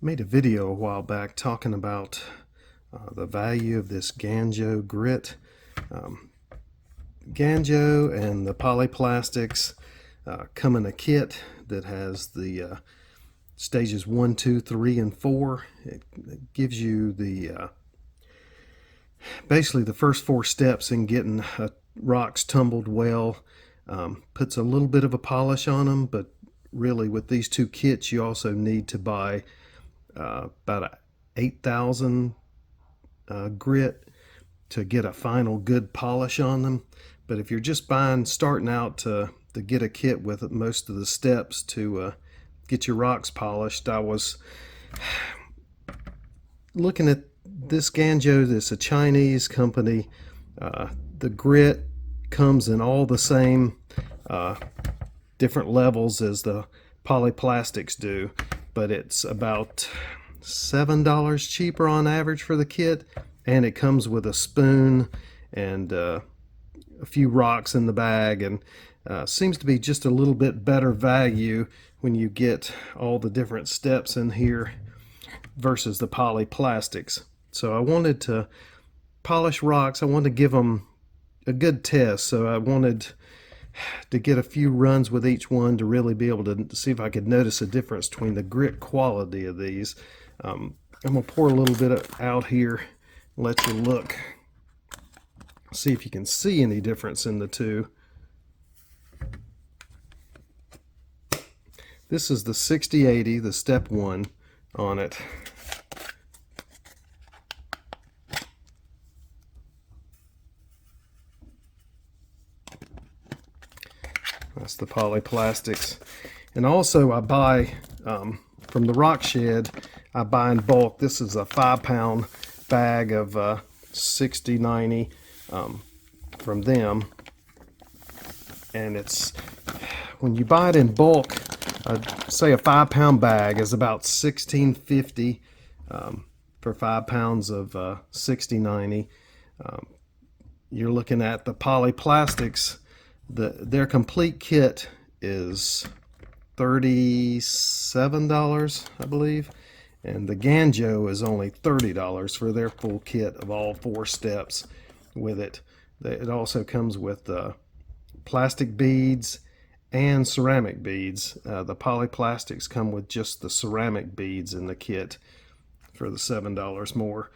Made a video a while back talking about the value of this Gangou grit. Um, Gangou and the polyplastics come in a kit that has the stages 1, 2, 3, and 4. It gives you the basically the first 4 steps in getting rocks tumbled well. Puts a little bit of a polish on them, but really with these two kits you also need to buy about a 8,000 grit to get a final good polish on them. But if you're just starting out to get a kit with most of the steps to get your rocks polished, I was looking at this Gangou. This is a Chinese company. The grit comes in all the same different levels as the polyplastics do, but it's about $7 cheaper on average for the kit, and it comes with a spoon and a few rocks in the bag, and seems to be just a little bit better value when you get all the different steps in here versus the polyplastics. So I wanted to polish rocks. I wanted to give them a good test, so I wanted to get a few runs with each one to really be able to see if I could notice a difference between the grit quality of these. I'm going to pour a little bit out here and let you look, see if you can see any difference in the two. This is the 6080, the step 1 on it. That's the polyplastics. And also I buy from the rock shed, I buy in bulk. This is a 5-pound bag of 6090 from them. And it's, when you buy it in bulk, say a 5-pound bag is about $16.50 for 5 pounds of 6090. You're looking at the polyplastics. Their complete kit is $37, I believe, and the Gangou is only $30 for their full kit of all 4 steps with it. It also comes with plastic beads and ceramic beads. The polyplastics come with just the ceramic beads in the kit for the $7 more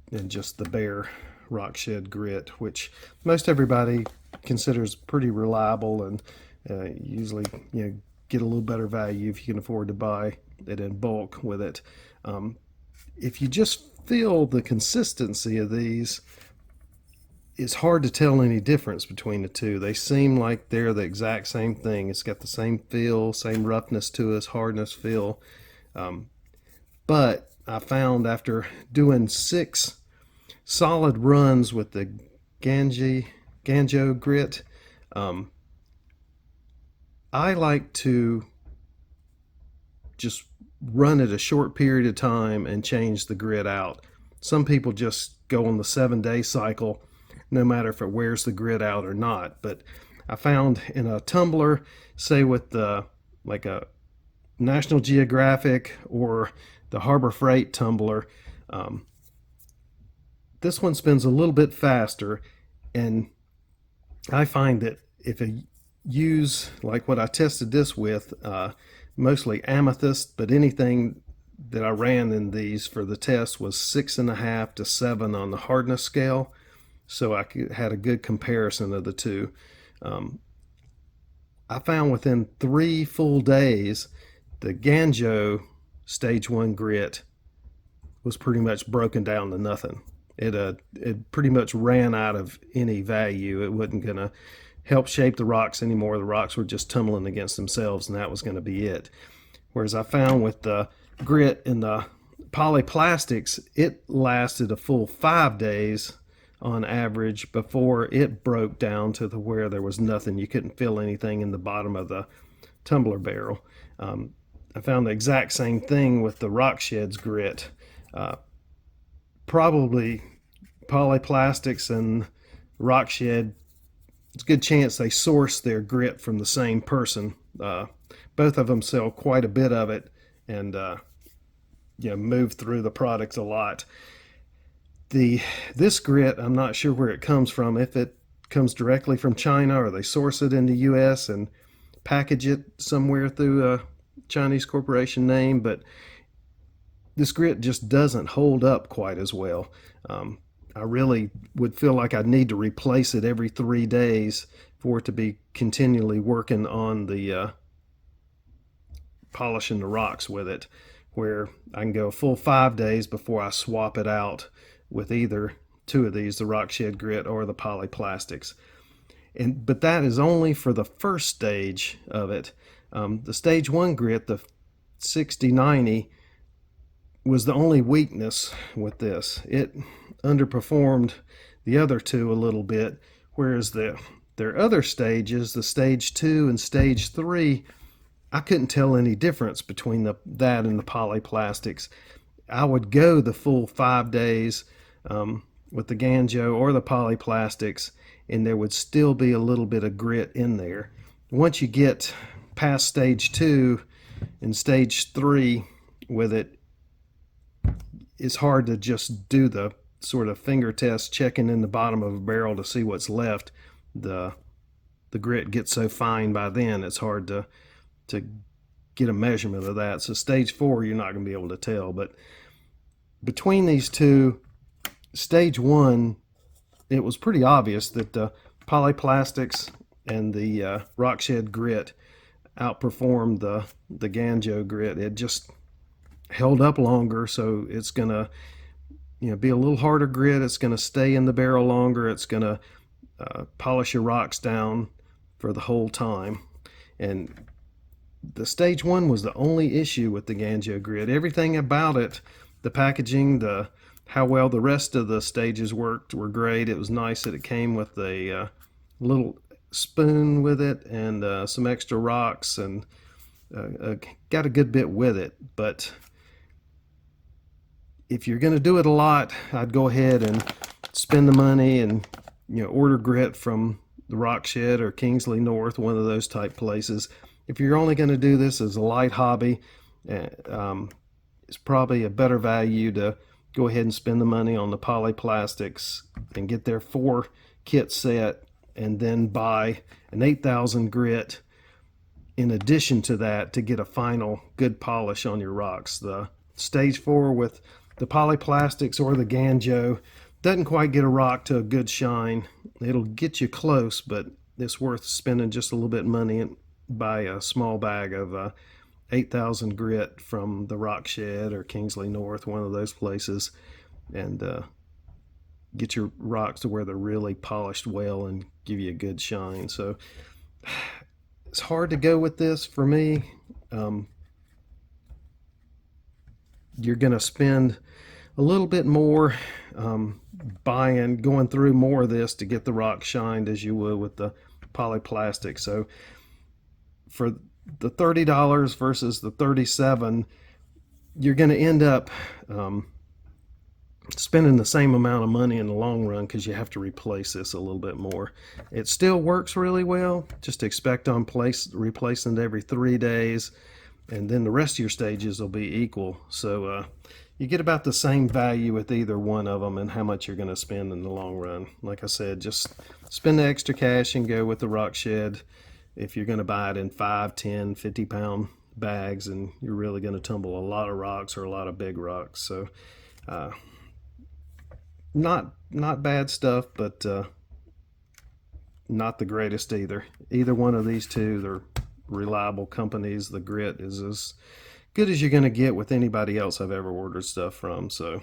than just the bare rock shed grit, which most everybody considers pretty reliable, and usually get a little better value if you can afford to buy it in bulk with it. If you just feel the consistency of these, it's hard to tell any difference between the two. They seem like they're the exact same thing. It's got the same feel, same roughness to it, hardness feel. But I found after doing 6 solid runs with the Gangou grit, I like to just run it a short period of time and change the grit out. Some people just go on the 7-day cycle no matter if it wears the grit out or not. But I found in a tumbler, say with the like a National Geographic or the Harbor Freight tumbler, this one spins a little bit faster, and I find that if I use like what I tested this with, mostly amethyst, but anything that I ran in these for the test was 6.5 to 7 on the hardness scale, so I had a good comparison of the two. I found within 3 full days the Gangou stage 1 grit was pretty much broken down to nothing. It pretty much ran out of any value. It wasn't going to help shape the rocks anymore. The rocks were just tumbling against themselves, and that was going to be it. Whereas I found with the grit and the polyplastics, it lasted a full 5 days on average before it broke down to where there was nothing. You couldn't feel anything in the bottom of the tumbler barrel. I found the exact same thing with the rock shed's grit. Probably polyplastics and rock shed, it's a good chance they source their grit from the same person. Both of them sell quite a bit of it, and move through the product a lot. This grit, I'm not sure where it comes from, if it comes directly from China or they source it in the US and package it somewhere through a Chinese corporation name, but this grit just doesn't hold up quite as well. I really would feel like I'd need to replace it every 3 days for it to be continually working on the polishing the rocks with it, where I can go a full 5 days before I swap it out with either two of these, the rock shed grit or the polyplastics. But that is only for the first stage of it. The stage 1 grit, the 6090, was the only weakness with this. It underperformed the other two a little bit, whereas their other stages, the stage 2 and stage 3, I couldn't tell any difference between that and the polyplastics. I would go the full 5 days with the Gangou or the polyplastics, and there would still be a little bit of grit in there. Once you get past stage 2 and stage 3 with it, it's hard to just do the sort of finger test checking in the bottom of a barrel to see what's left. The grit gets so fine by then, it's hard to get a measurement of that. So stage 4, you're not going to be able to tell. But between these two, stage 1, it was pretty obvious that the polyplastics and the rock shed grit outperformed the Gangou grit. It just held up longer, so it's going to be a little harder grit. It's going to stay in the barrel longer. It's going to polish your rocks down for the whole time. And the stage 1 was the only issue with the Gangou grit. Everything about it, the packaging, how well the rest of the stages worked, were great. It was nice that it came with a little spoon with it and some extra rocks, and got a good bit with it. But if you're going to do it a lot, I'd go ahead and spend the money and order grit from the Rock Shed or Kingsley North, one of those type places. If you're only going to do this as a light hobby, it's probably a better value to go ahead and spend the money on the polyplastics and get their 4 kit set, and then buy an 8000 grit in addition to that to get a final good polish on your rocks. The stage 4 with the polyplastics or the Gangou doesn't quite get a rock to a good shine. It'll get you close, but it's worth spending just a little bit of money and buy a small bag of 8000 grit from the Rock Shed or Kingsley North, one of those places, and get your rocks to where they're really polished well and give you a good shine. So it's hard to go with this for me. You're going to spend a little bit more going through more of this to get the rock shined as you would with the polyplastic. So for the $30 versus the $37, you're going to end up spending the same amount of money in the long run, because you have to replace this a little bit more. It still works really well. Just expect on replacing it every 3 days, and then the rest of your stages will be equal. So you get about the same value with either one of them and how much you're going to spend in the long run. Like I said, just spend the extra cash and go with the Rock Shed if you're going to buy it in 5, 10, 50 pound bags, and you're really going to tumble a lot of rocks or a lot of big rocks. So not bad stuff, but not the greatest either. Either one of these two, they're reliable companies. The grit is as good as you're going to get with anybody else I've ever ordered stuff from. So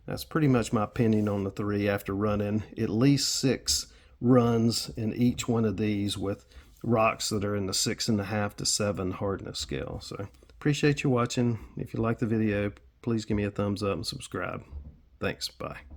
that's pretty much my opinion on the 3 after running at least 6 runs in each one of these with rocks that are in the 6.5 to 7 hardness scale. So appreciate you watching. If you like the video, please give me a thumbs up and subscribe. Thanks. Bye.